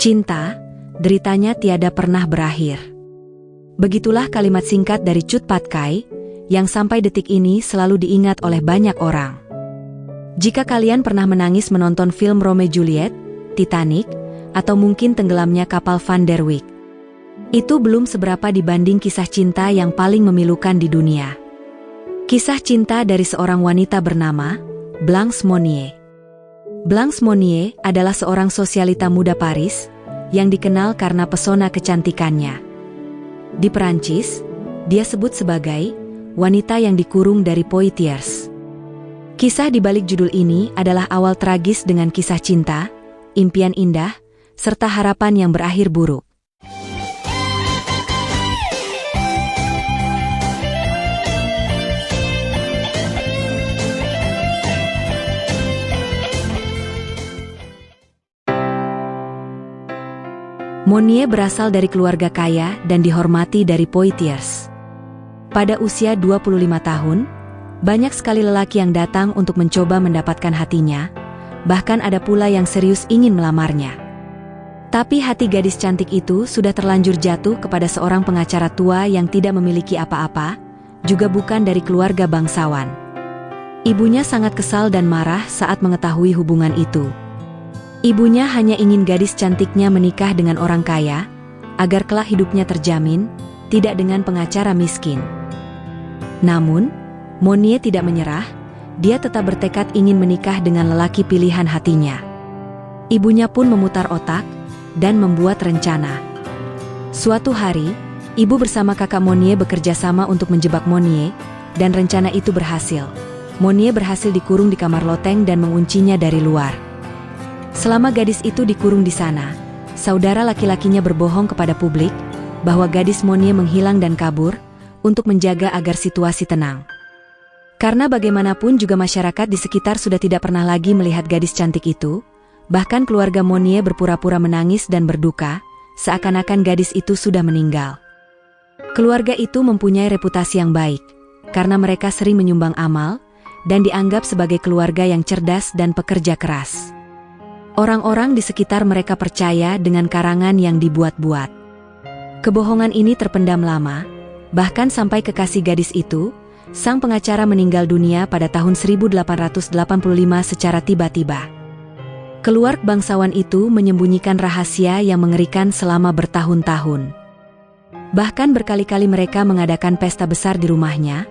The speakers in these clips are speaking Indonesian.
Cinta, deritanya tiada pernah berakhir. Begitulah kalimat singkat dari Cut Pat Kai, yang sampai detik ini selalu diingat oleh banyak orang. Jika kalian pernah menangis menonton film Romeo Juliet, Titanic, atau mungkin tenggelamnya kapal Van der Wijk, itu belum seberapa dibanding kisah cinta yang paling memilukan di dunia. Kisah cinta dari seorang wanita bernama Blanche Monnier. Blanche Monnier adalah seorang sosialita muda Paris yang dikenal karena pesona kecantikannya. Di Perancis, dia sebut sebagai wanita yang dikurung dari Poitiers. Kisah di balik judul ini adalah awal tragis dengan kisah cinta, impian indah, serta harapan yang berakhir buruk. Monnier berasal dari keluarga kaya dan dihormati dari Poitiers. Pada usia 25 tahun, banyak sekali lelaki yang datang untuk mencoba mendapatkan hatinya, bahkan ada pula yang serius ingin melamarnya. Tapi hati gadis cantik itu sudah terlanjur jatuh kepada seorang pengacara tua yang tidak memiliki apa-apa, juga bukan dari keluarga bangsawan. Ibunya sangat kesal dan marah saat mengetahui hubungan itu. Ibunya hanya ingin gadis cantiknya menikah dengan orang kaya, agar kelak hidupnya terjamin, tidak dengan pengacara miskin. Namun, Monnier tidak menyerah, dia tetap bertekad ingin menikah dengan lelaki pilihan hatinya. Ibunya pun memutar otak, dan membuat rencana. Suatu hari, ibu bersama kakak Monnier bekerja sama untuk menjebak Monnier, dan rencana itu berhasil. Monnier berhasil dikurung di kamar loteng dan menguncinya dari luar. Selama gadis itu dikurung di sana, saudara laki-lakinya berbohong kepada publik bahwa gadis Monnier menghilang dan kabur untuk menjaga agar situasi tenang. Karena bagaimanapun juga masyarakat di sekitar sudah tidak pernah lagi melihat gadis cantik itu, bahkan keluarga Monnier berpura-pura menangis dan berduka, seakan-akan gadis itu sudah meninggal. Keluarga itu mempunyai reputasi yang baik, karena mereka sering menyumbang amal, dan dianggap sebagai keluarga yang cerdas dan pekerja keras. Orang-orang di sekitar mereka percaya dengan karangan yang dibuat-buat. Kebohongan ini terpendam lama, bahkan sampai kekasih gadis itu, sang pengacara meninggal dunia pada tahun 1885 secara tiba-tiba. Keluarga bangsawan itu menyembunyikan rahasia yang mengerikan selama bertahun-tahun. Bahkan berkali-kali mereka mengadakan pesta besar di rumahnya,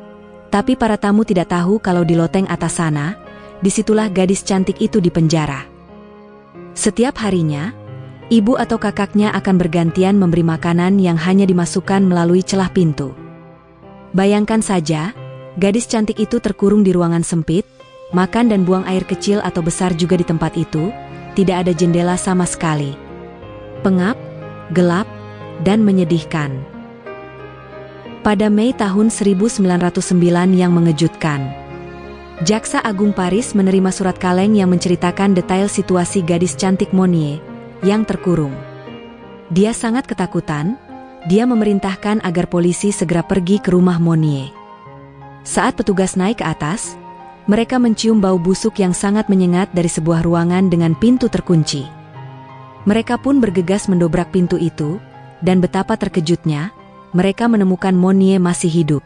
tapi para tamu tidak tahu kalau di loteng atas sana, disitulah gadis cantik itu dipenjara. Setiap harinya, ibu atau kakaknya akan bergantian memberi makanan yang hanya dimasukkan melalui celah pintu. Bayangkan saja, gadis cantik itu terkurung di ruangan sempit, makan dan buang air kecil atau besar juga di tempat itu, tidak ada jendela sama sekali. Pengap, gelap, dan menyedihkan. Pada Mei tahun 1909 yang mengejutkan, Jaksa Agung Paris menerima surat kaleng yang menceritakan detail situasi gadis cantik Monnier yang terkurung. Dia sangat ketakutan, dia memerintahkan agar polisi segera pergi ke rumah Monnier. Saat petugas naik ke atas, mereka mencium bau busuk yang sangat menyengat dari sebuah ruangan dengan pintu terkunci. Mereka pun bergegas mendobrak pintu itu, dan betapa terkejutnya, mereka menemukan Monnier masih hidup.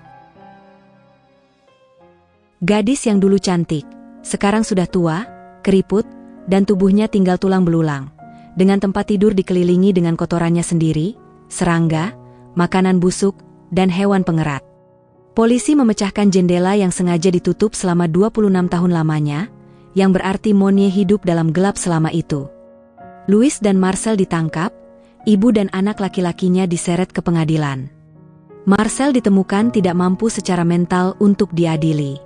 Gadis yang dulu cantik, sekarang sudah tua, keriput, dan tubuhnya tinggal tulang belulang, dengan tempat tidur dikelilingi dengan kotorannya sendiri, serangga, makanan busuk, dan hewan pengerat. Polisi memecahkan jendela yang sengaja ditutup selama 26 tahun lamanya, yang berarti Monnier hidup dalam gelap selama itu. Louis dan Marcel ditangkap, ibu dan anak laki-lakinya diseret ke pengadilan. Marcel ditemukan tidak mampu secara mental untuk diadili.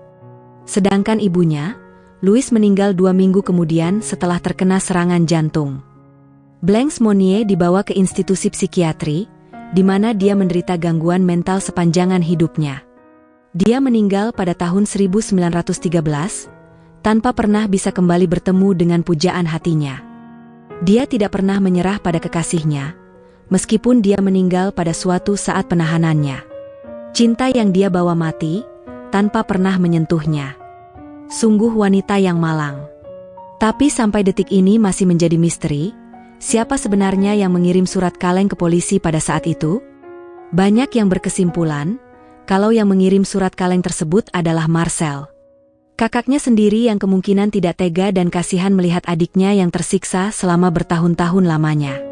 Sedangkan ibunya, Louis meninggal 2 minggu kemudian setelah terkena serangan jantung. Blanche Monnier dibawa ke institusi psikiatri, di mana dia menderita gangguan mental sepanjangan hidupnya. Dia meninggal pada tahun 1913, tanpa pernah bisa kembali bertemu dengan pujaan hatinya. Dia tidak pernah menyerah pada kekasihnya, meskipun dia meninggal pada suatu saat penahanannya. Cinta yang dia bawa mati, tanpa pernah menyentuhnya. Sungguh wanita yang malang. Tapi sampai detik ini masih menjadi misteri, Siapa sebenarnya yang mengirim surat kaleng ke polisi pada saat itu? Banyak yang berkesimpulan kalau yang mengirim surat kaleng tersebut adalah Marcel. Kakaknya sendiri yang kemungkinan tidak tega dan kasihan melihat adiknya yang tersiksa selama bertahun-tahun lamanya.